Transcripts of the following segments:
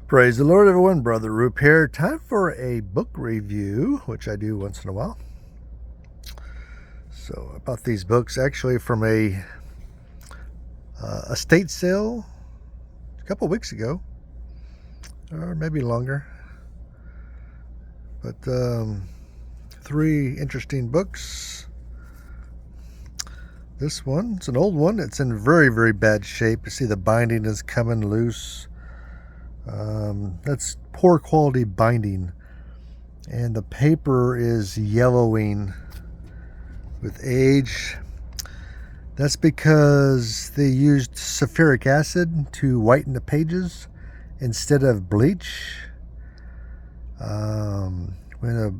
Praise the Lord, everyone. Brother Roop here. Time for a book review, which I do once in a while. So I bought these books actually from a estate sale a couple weeks ago, or maybe longer. But three interesting books. This one, it's an old one. It's in very, very bad shape. You see the binding is coming loose. That's poor quality binding, and the paper is yellowing with age. That's because they used sulfuric acid to whiten the pages instead of bleach. When a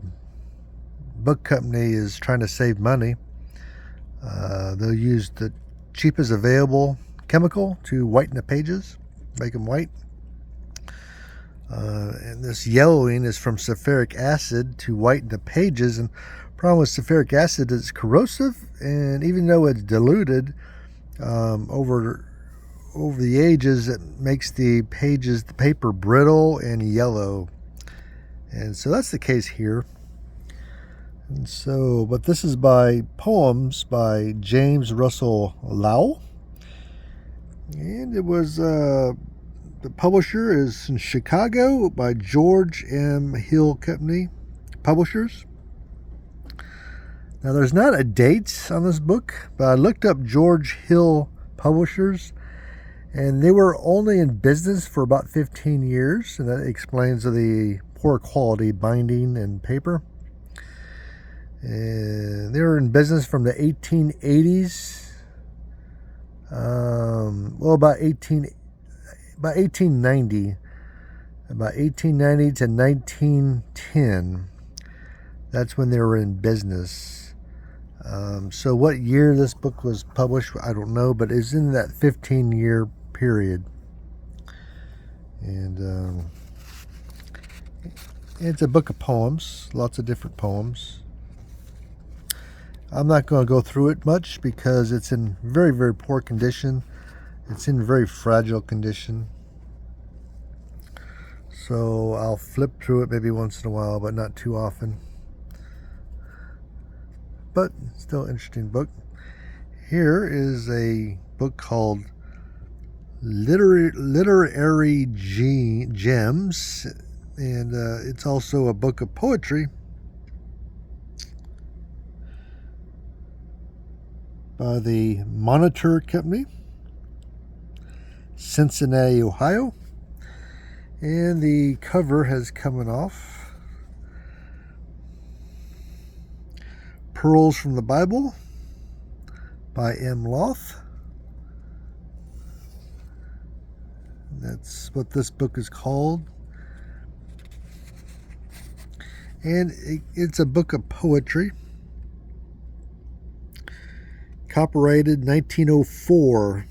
book company is trying to save money, they'll use the cheapest available chemical to whiten the pages, make them white. And this yellowing is from sulfuric acid to whiten the pages. And the problem with sulfuric acid is it's corrosive, and even though it's diluted over the ages, it makes the paper brittle and yellow. And so that's the case here. And so, but this is by poems by James Russell Lowell, and it was the publisher is in Chicago by George M. Hill Company Publishers. Now, there's not a date on this book, but I looked up George Hill Publishers, and they were only in business for about 15 years, and that explains the poor quality binding and paper. And they were in business from the 1880s, about 1890 to 1910. That's when they were in business. So what year this book was published, I don't know, but it's in that 15-year period. And it's a book of poems, lots of different poems. I'm not going to go through it much because it's in very, very poor condition. It's in very fragile condition. So I'll flip through it maybe once in a while, but not too often. But still an interesting book. Here is a book called Literary Gems, and it's also a book of poetry by the Monitor Company, Cincinnati, Ohio. And the cover has coming off. Pearls from the Bible by M. Loth. That's what this book is called. And it's a book of poetry. Copyrighted 1904,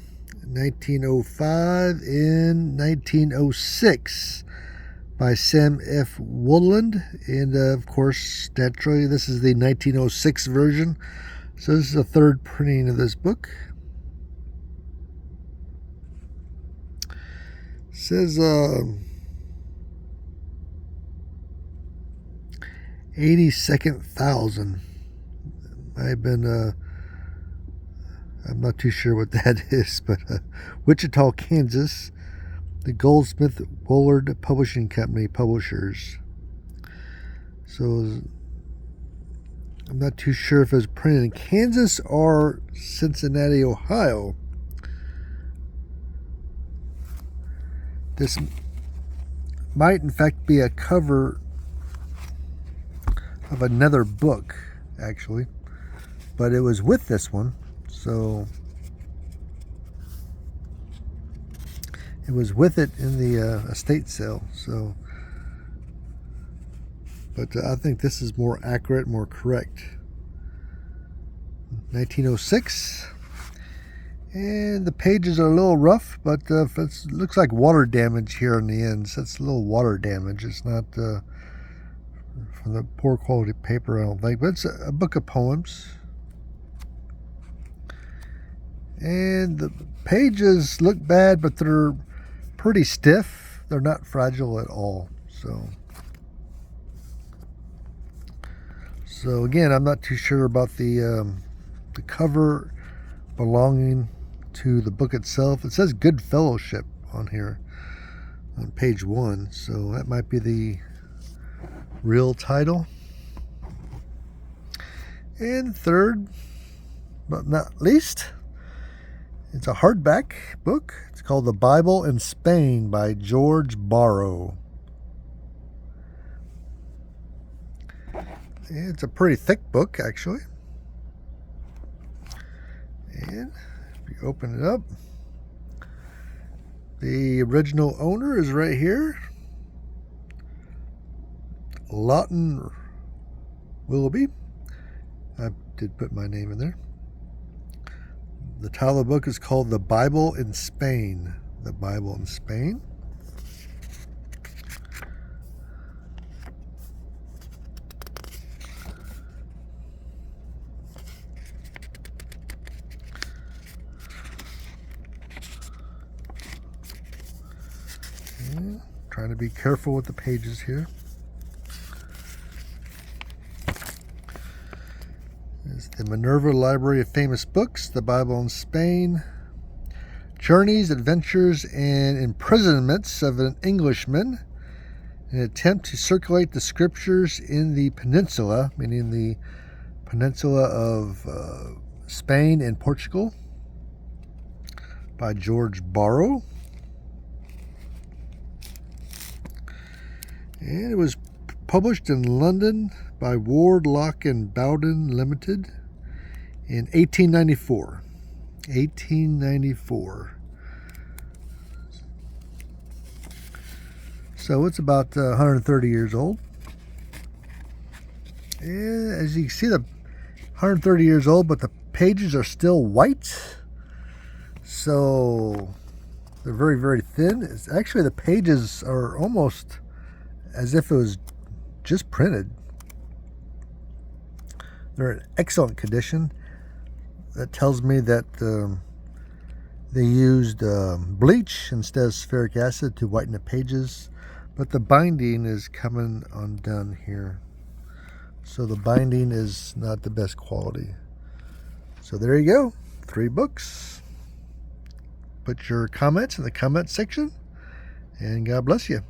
1905, and 1906 by Sam F. Woodland. And of course, naturally, this is the 1906 version. So this is the third printing of this book. It says 82nd thousand. I've been I'm not too sure what that is, but Wichita, Kansas, the Goldsmith Woolard Publishing Company publishers. So I'm not too sure if it was printed in Kansas or Cincinnati, Ohio. This might in fact be a cover of another book, actually, but it was with this one. So it was with it in the estate sale. So, but I think this is more accurate, more correct. 1906, and the pages are a little rough, but it looks like water damage here on the ends. That's a little water damage. It's not from the poor quality paper, I don't think, but it's a book of poems. And the pages look bad, but they're pretty stiff. they're not fragile at all. So again, I'm not too sure about the cover belonging to the book itself. It says Good Fellowship on here on page 1, so that might be the real title. And third, but not least, it's a hardback book. It's called The Bible in Spain by George Borrow. It's a pretty thick book, actually. And if you open it up, the original owner is right here, Lawton Willoughby. I did put my name in there. The title of the book is called The Bible in Spain. The Bible in Spain. Trying to be careful with the pages here. It's the Minerva Library of Famous Books, The Bible in Spain. Journeys, Adventures, and Imprisonments of an Englishman. An attempt to circulate the scriptures in the peninsula, meaning the peninsula of Spain and Portugal, by George Borrow. And it was published in London by Ward, Lock and Bowden Limited in 1894. 1894. So it's about 130 years old. And as you can see, the 130 years old, but the pages are still white. So they're very, very thin. It's actually, the pages are almost as if it was just printed. They're in excellent condition. That tells me that they used bleach instead of spheric acid to whiten the pages, but the binding is coming undone here. So the binding is not the best quality. So there you go, 3 books. Put your comments in the comment section, and God bless you.